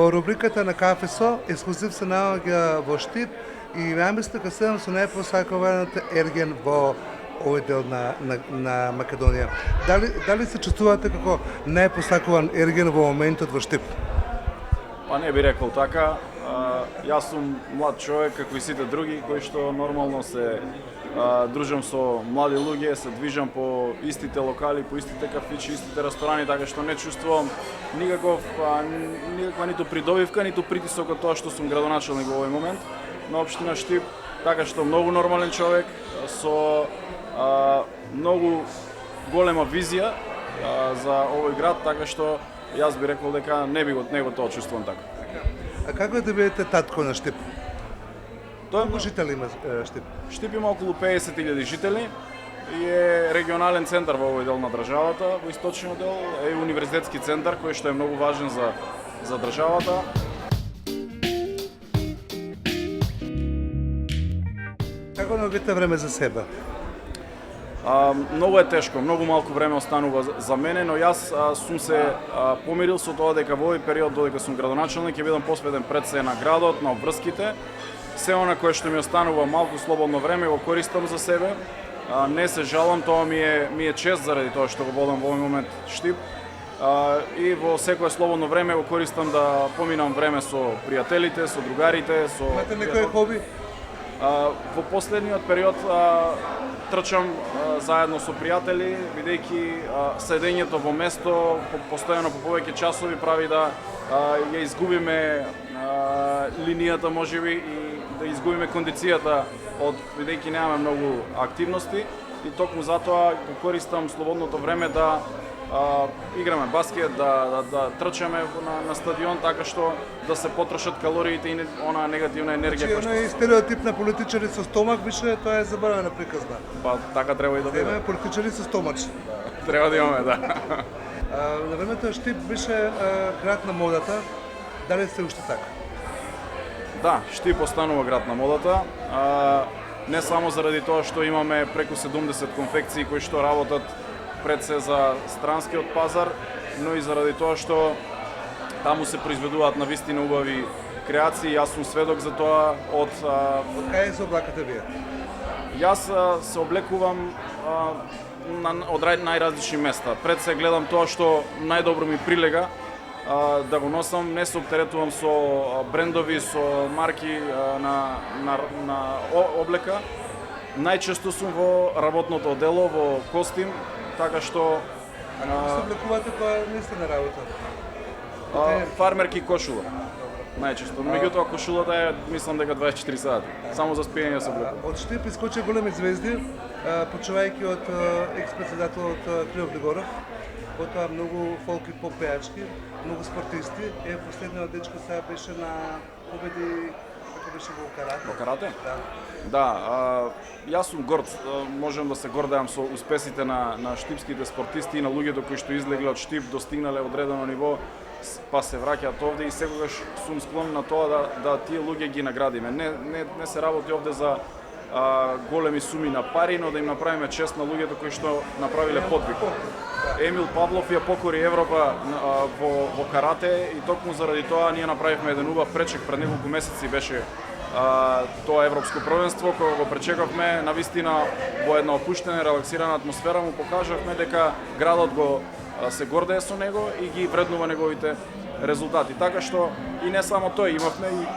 Во рубриката на Кафе Со, ексклузив се наоѓа во Штип и наместа дека седам со најпосакуваната ерген во овој дел на Македонија. Дали се чувствувате како најпосакуван ерген во моментот во Штип? Па не би рекол така. Јас сум млад човек, како и сите други, кои што нормално се дружам со млади луѓе, се движам по истите локали, по истите кафичи, истите ресторани, така што не чувствувам никаква ниту придобивка, ниту притисок од тоа што сум градоначелник во овој момент на општина Штип, така што многу нормален човек со многу голема визија за овој град, така што јас би рекол дека не го тоа чувствувам така. А како е да бидете татко на Штип? Колку жители има Штип? Штип има околу 50.000 жители и е регионален центар во овој дел на државата, во источниот дел е универзитетски центар кој што е многу важен за државата. Како наоѓате време за себе? Многу е тешко, многу малку време останува за мене, но јас сум се помирил со тоа дека во овој период додека сум градоначелник ќе бидам посветен пред се на градот, на обврските. Се она кое што ми останува малку слободно време го користам за себе. Не се жалам, тоа ми е чест заради тоа што го водам во овој момент Штип. И во секое слободно време го користам да поминам време со пријателите, со другарите, со Имате некој хоби? Во последниот период трчам заедно со пријатели, бидејќи седењето во место постојано по повеќе часови прави да ја изгубиме линијата можеби и да изгубиме кондицијата бидејќи немаме многу активности и токму затоа го користам слободното време да играме баскет, да трчаме на стадион, така што да се потрошат калориите и она негативна енергија која што... Значи, стереотип на политичари со стомак, више тоа е заборавена приказна. Па така треба и да биде. Имаме политичари со стомачи. Треба да имаме, да. На времето Штип беше град на модата. Дали сте уште така? Да, Штип останува град на модата. Не само заради тоа што имаме преку 70 конфекции кои што работат пред се за странскиот пазар, но и заради тоа што таму се произведуваат навистина убави креации. Јас сум сведок за тоа од каде се облакате вие? Јас се облекувам од најразлични места. Пред се гледам тоа што најдобро ми прилега да го носам, не се оптеретувам со брендови, со марки на облека. Најчесто сум во работното дело, во костим, така што... Како се облекувате кога не сте на работа? Фармерки кошула, најчесто. Меѓутоа кошулата е, мислам дека 24 сати. Само за спиење се облекува. Од Штип искочи големи звезди, почувајќи од екс-председателот Крил Григоров, потоа многу фолк и поп пејачки, многу спортисти. Последниот дечко сега беше на победи, како беше во карате. Во карате? Да. Да, јас сум горд, можам да се гордеам со успесите на штипските спортисти и на луѓето кои што излегле од Штип, достигнале одредено ниво, па се враќаат овде и секогаш сум склон на тоа да тие луѓе ги наградиме. Не се работи овде за големи суми на пари, но да им направиме чест на луѓето кои што направиле подвиг. Емил Павлов ја покори Европа во карате и токму заради тоа ние направивме еден убав пречек пред неколку месеци беше тоа европско првенство кога го пречекавме, навистина во една опуштена, релаксирана атмосфера му покажавме дека градот се гордее со него и ги вреднува неговите резултати. Така што и не само тој, имавме и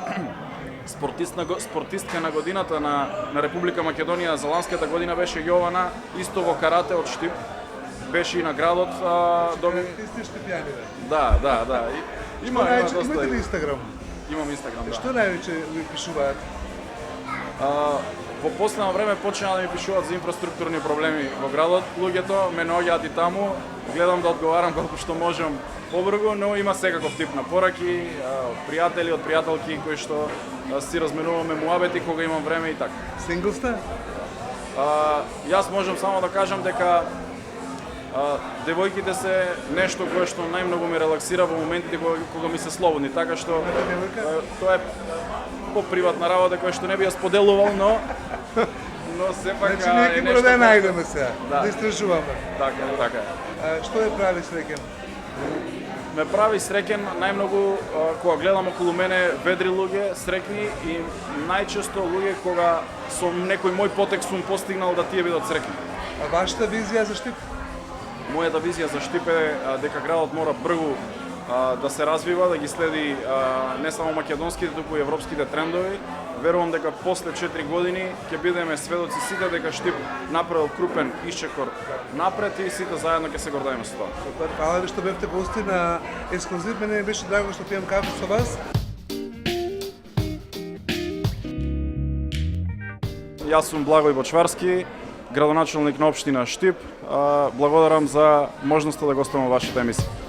спортистка на годината на Република Македонија за ланската година беше Јована, исто во карате од Штип. Беше и на градот Ти сте штипјани, бе? Да. Имате ли Инстаграм? Имам Инстаграм, да. Што највеќе ви пишуваат? Во последно време почнаа да ми пишуваат за инфраструктурни проблеми во градот. Луѓето ме наоѓаат и таму, гледам да одговарам колку што можам побрзо, но има секаков тип на пораки, пријатели од пријателки кои што си разменуваме муабети кога имам време и така. Сингл сте? Јас можам само да кажам дека девојките се нешто кое што најмногу ме релаксира во моментите кога ми се слободни, така што тоа е по-приватна работа која што не би ја споделувал, но сепак значи ние ќе мора да ја најдеме сега, да истражуваме. Така. Што е прави среќен? ме прави среќен најмногу кога гледам околу мене ведри луѓе, среќни и најчесто луѓе кога со некој мој потек сум постигнал да тие бидат среќни. А вашата визија за Штип? Мојата визија за Штип е дека градот мора бргу да се развива, да ги следи не само македонските, туку и европските трендови. Верувам дека после 4 години ќе бидеме сведоци сите дека Штип направил крупен исчекор напред и сите заедно ќе се гордееме со тоа. Супер, фала ви што бевте гости на Ексклузив. Мене ми беше драго што пијам кафе со вас. Јас сум Благој Бочварски, градоначелник на општина Штип. Благодарам за можноста да гостувам во вашата емисија.